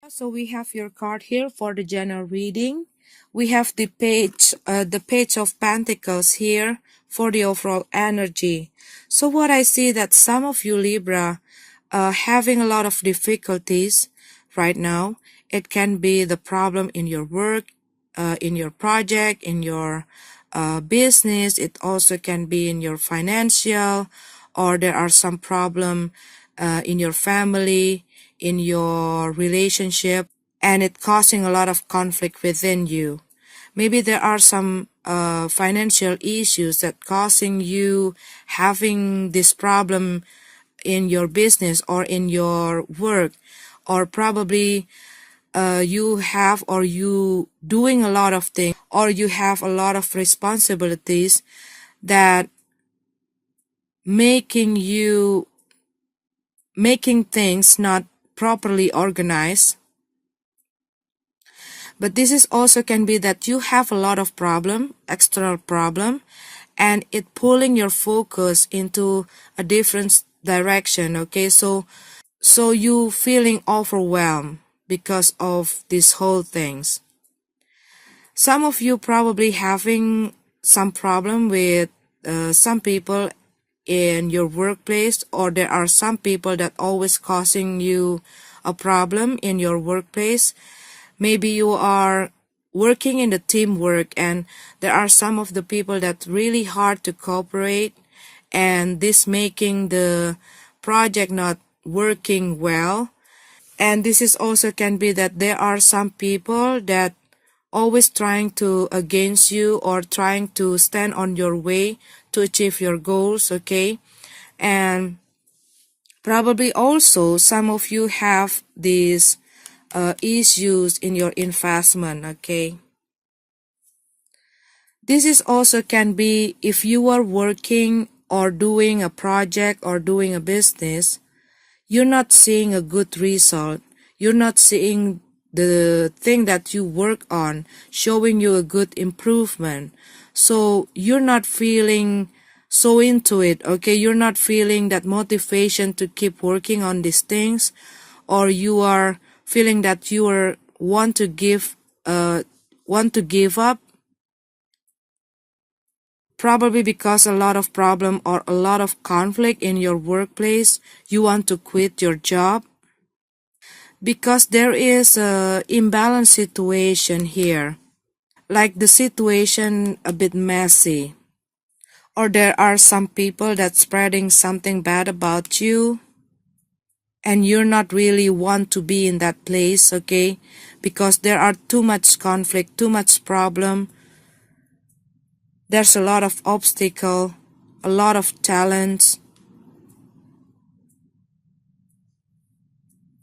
So we have your card here for the general reading. We have the page of Pentacles here for the overall energy. So what I see that some of you Libra having a lot of difficulties right now. It can be the problem in your work, in your project, in your business. It also can be in your financial, or there are some problem in your family, in your relationship, and it causing a lot of conflict within you. Maybe there are some financial issues that causing you having this problem in your business or in your work, or probably you have or you doing a lot of things, or you have a lot of responsibilities that making things not properly organized. But this is also can be that you have a lot of external problem, and it pulling your focus into a different direction. Okay, so you feeling overwhelmed because of these whole things. Some of you probably having some problem with some people in your workplace, or there are some people that always causing you a problem in your workplace. Maybe you are working in the teamwork, and there are some of the people that really hard to cooperate, and this making the project not working well. And this is also can be that there are some people that always trying to against you, or trying to stand on your way to achieve your goals. Okay, and probably also some of you have these issues in your investment. Okay, this is also can be if you are working or doing a project or doing a business, you're not seeing a good result. You're not seeing the thing that you work on showing you a good improvement. So you're not feeling so into it. Okay, you're not feeling that motivation to keep working on these things, or you are feeling that you are want to give up, probably because a lot of problem or a lot of conflict in your workplace. You want to quit your job because there is a imbalance situation here, like the situation a bit messy, or there are some people that spreading something bad about you, and you're not really want to be in that place. Okay, because there are too much conflict, too much problem. There's a lot of obstacle, a lot of talents,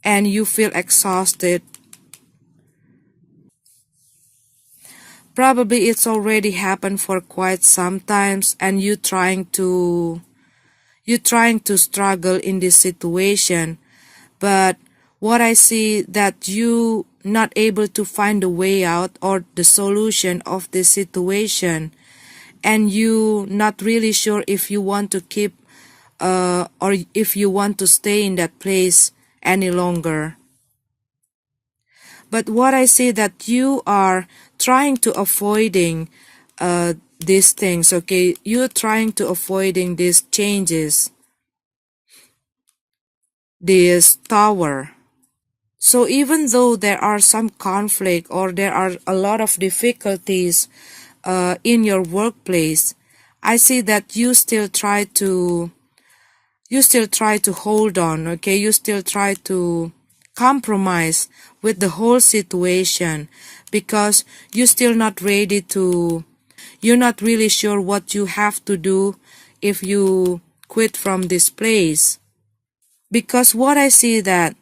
and you feel exhausted. Probably it's already happened for quite some times, and you trying to struggle in this situation. But what I see that you not able to find a way out or the solution of this situation, and you not really sure if you want to keep or if you want to stay in that place any longer. But what I see that you are trying to avoiding these things. Okay, you're trying to avoiding these changes, this tower. So even though there are some conflict or there are a lot of difficulties in your workplace, I see that you still try to hold on. Okay, you still try to compromise with the whole situation, because you're not really sure what you have to do if you quit from this place. Because what I see that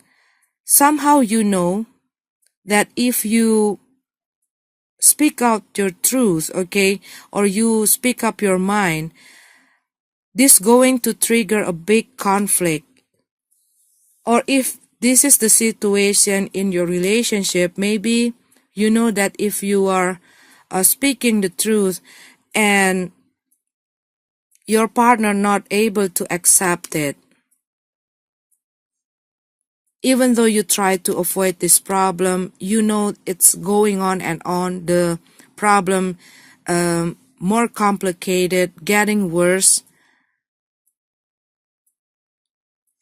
somehow you know that if you speak out your truth, okay, or you speak up your mind, this going to trigger a big conflict. Or if this is the situation in your relationship, maybe you know that if you are speaking the truth, and your partner not able to accept it, Even though you try to avoid this problem, you know it's going on and on. The problem more complicated, getting worse.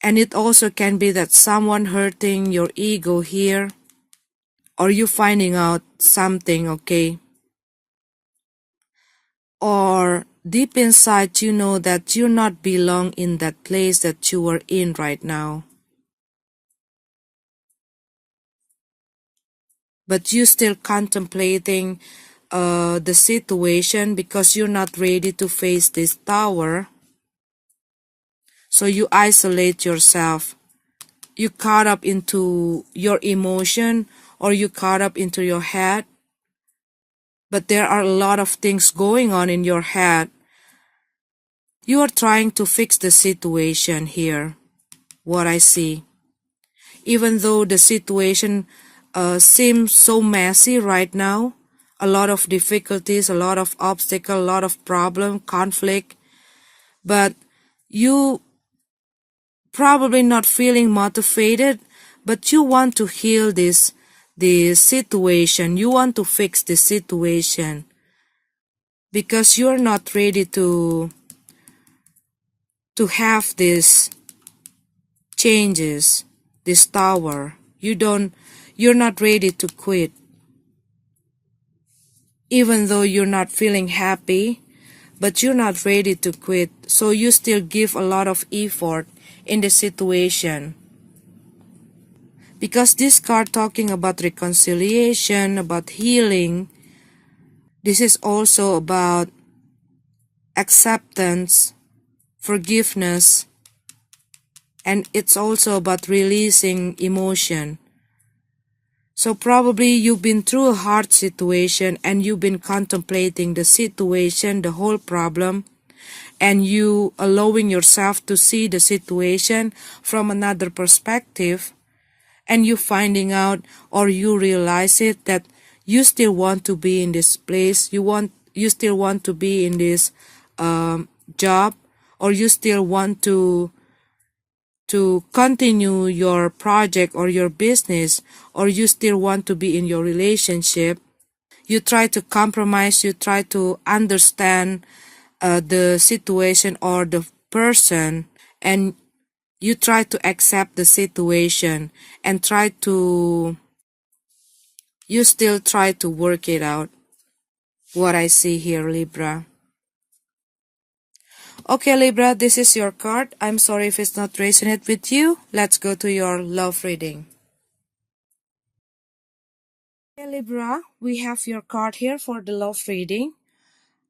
And it also can be that someone hurting your ego here, or you finding out something, okay? Or deep inside you know that you not belong in that place that you are in right now. But you still contemplating the situation because you're not ready to face this tower. So you isolate yourself. You caught up into your emotion, or you caught up into your head. But there are a lot of things going on in your head. You are trying to fix the situation here, what I see. Even though the situation seems so messy right now, a lot of difficulties, a lot of obstacles, a lot of problem, conflict, but you probably not feeling motivated, but you want to heal this situation. You want to fix the situation because you're not ready to have these changes, this tower. You're not ready to quit. Even though you're not feeling happy, but you're not ready to quit. So you still give a lot of effort in the situation. Because this card talking about reconciliation, about healing, this is also about acceptance, forgiveness, and it's also about releasing emotion. So probably you've been through a hard situation and you've been contemplating the situation, the whole problem, and you allowing yourself to see the situation from another perspective, and you finding out, or you realize it, that you still want to be in this place, you still want to be in this job, or you still want to continue your project or your business, or you still want to be in your relationship. You try to compromise, you try to understand the situation or the person, and you try to accept the situation and you still try to work it out. What I see here, Libra. Okay, Libra, this is your card. I'm sorry if it's not resonating with you. Let's go to your love reading. Okay, Libra, we have your card here for the love reading.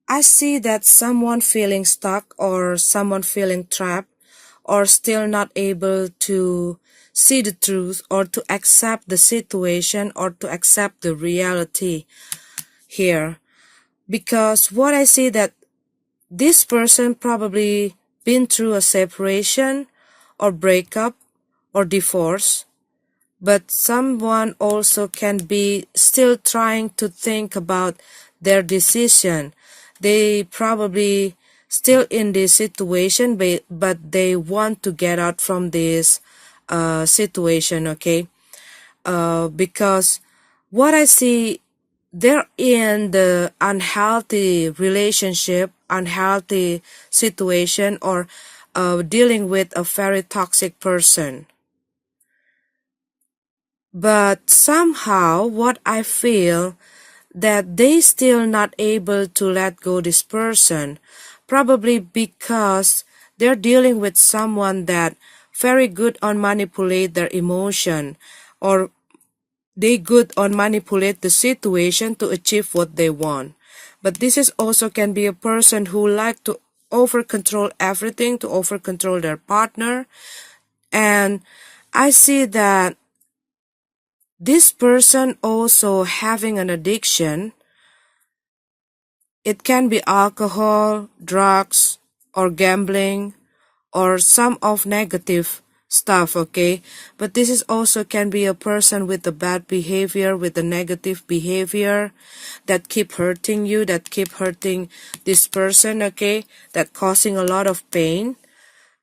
I see that someone feeling stuck, or someone feeling trapped, or still not able to see the truth, or to accept the situation, or to accept the reality here. Because what I see that this person probably been through a separation or breakup or divorce, but someone also can be still trying to think about their decision. They probably still in this situation, but they want to get out from this situation, okay? Because what I see, they're in the unhealthy relationship, unhealthy situation, or dealing with a very toxic person. But somehow what I feel, that they still not able to let go this person, probably because they're dealing with someone that very good on manipulate their emotion, or they good on manipulate the situation to achieve what they want. But this is also can be a person who like to over control everything, to over control their partner. And I see that this person also having an addiction. It can be alcohol, drugs, or gambling, or some of negative stuff, okay? But this is also can be a person with a bad behavior, with a negative behavior, that keep hurting you, that keep hurting this person, okay? That causing a lot of pain,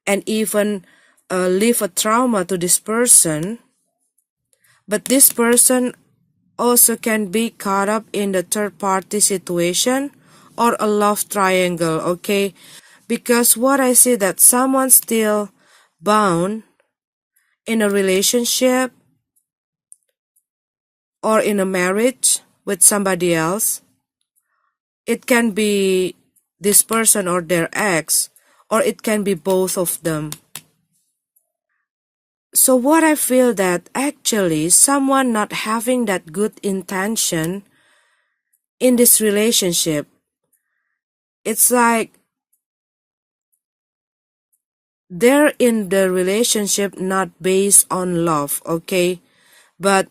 and even leave a trauma to this person. But this person also can be caught up in the third party situation or a love triangle, okay? Because what I see that someone still bound in a relationship or in a marriage with somebody else. It can be this person or their ex, or it can be both of them. So what I feel that actually someone not having that good intention in this relationship, it's like they're in the relationship not based on love, okay? But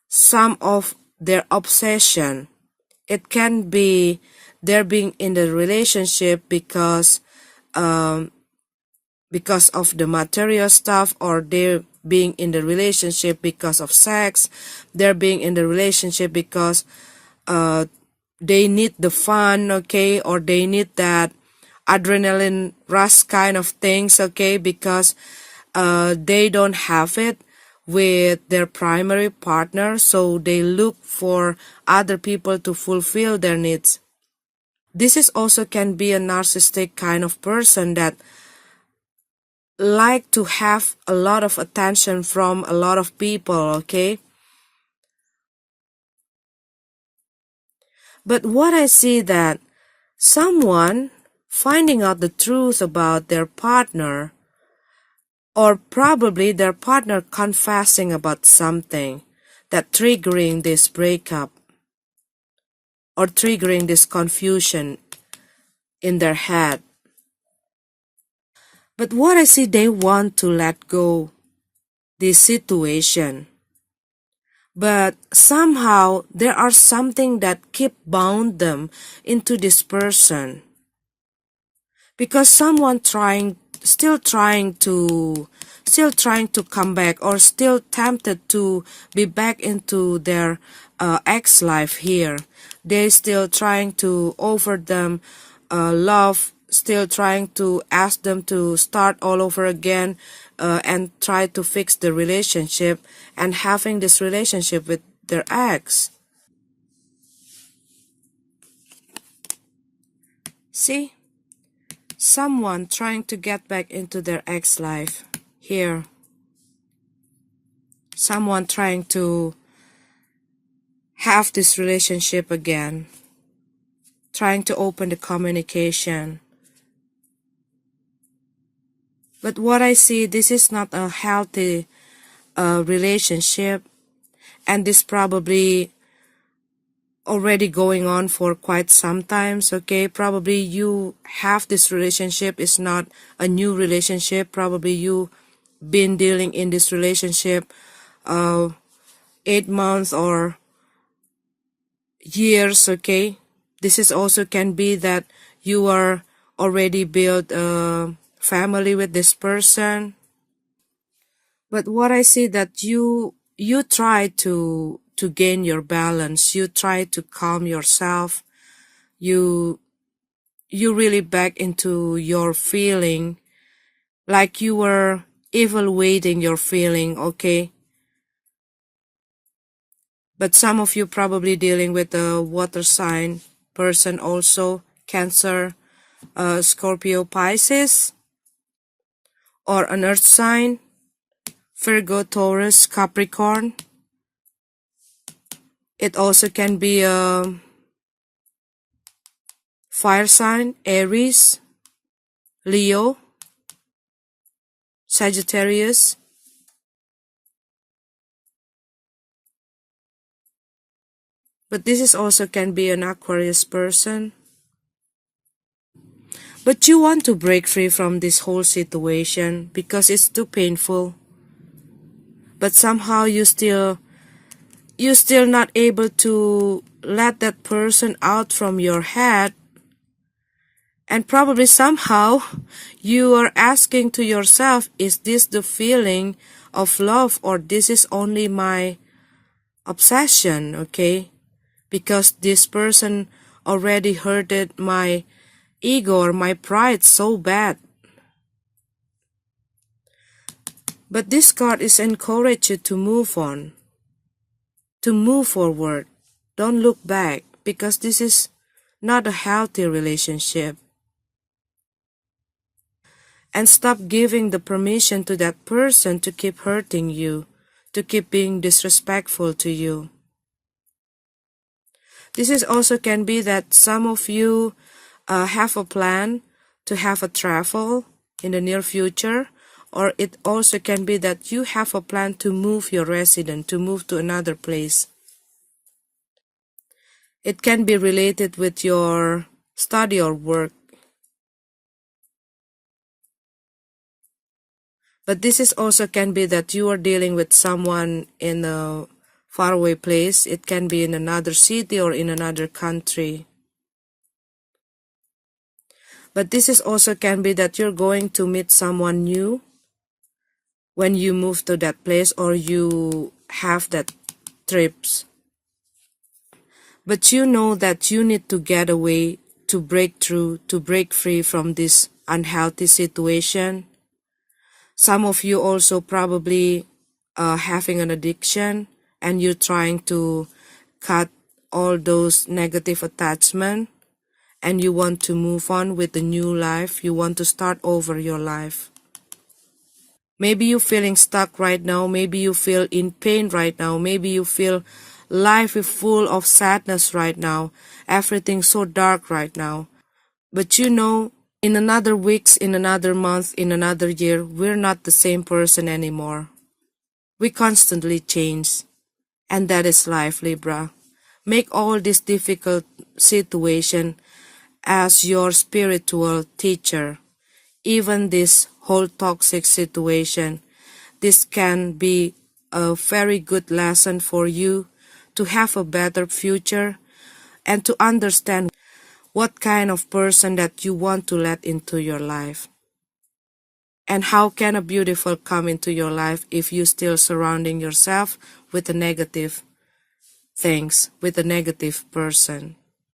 some of their obsession. It can be they're being in the relationship because of the material stuff, or they're being in the relationship because of sex. They're being in the relationship because they need the fun, okay, or they need that adrenaline rush kind of things, okay, because they don't have it with their primary partner, so they look for other people to fulfill their needs. This is also can be a narcissistic kind of person that like to have a lot of attention from a lot of people, okay? But what I see that someone finding out the truth about their partner, or probably their partner confessing about something that triggering this breakup or triggering this confusion in their head. But what I see, they want to let go this situation. But somehow there are something that keep bound them into this person. Because someone still trying to come back, or still tempted to be back into their ex life here. They still trying to offer them love, still trying to ask them to start all over again, and try to fix the relationship and having this relationship with their ex. See, someone trying to get back into their ex life here. Someone trying to have this relationship again, trying to open the communication. But what I see, this is not a healthy relationship, and this probably already going on for quite some times, okay? Probably you have this relationship, it's not a new relationship. Probably you been dealing in this relationship 8 months or years, okay? This is also can be that you are already built a family with this person. But what I see that you try to gain your balance, you try to calm yourself, you really back into your feeling, like you were evaluating your feeling, okay? But some of you probably dealing with a water sign person also, Cancer, Scorpio, Pisces, or an earth sign, Virgo, Taurus, Capricorn. It also can be a fire sign, Aries, Leo, Sagittarius. But this is also can be an Aquarius person. But you want to break free from this whole situation because it's too painful. But somehow you're still not able to let that person out from your head. And probably somehow you are asking to yourself, is this the feeling of love, or this is only my obsession, okay? Because this person already hurted my ego or my pride so bad. But this card is encourage you to move on. to move forward. Don't look back, because this is not a healthy relationship. And stop giving the permission to that person to keep hurting you, to keep being disrespectful to you. This is also can be that some of you have a plan to have a travel in the near future, or it also can be that you have a plan to move your residence, to move to another place. It can be related with your study or work. But this is also can be that you are dealing with someone in a faraway place. It can be in another city or in another country. But this is also can be that you're going to meet someone new when you move to that place or you have that trips. But you know that you need to get away, to break through, to break free from this unhealthy situation. Some of you also probably having an addiction, and you're trying to cut all those negative attachment, and you want to move on with a new life. You want to start over your life. Maybe you're feeling stuck right now. Maybe you feel in pain right now. Maybe you feel life is full of sadness right now. Everything's so dark right now. But you know, in another weeks, in another month, in another year, we're not the same person anymore. We constantly change. And that is life, Libra. Make all this difficult situation as your spiritual teacher. Even this whole toxic situation, this can be a very good lesson for you to have a better future and to understand what kind of person that you want to let into your life. And how can a beautiful come into your life if you still surrounding yourself with the negative things, with a negative person?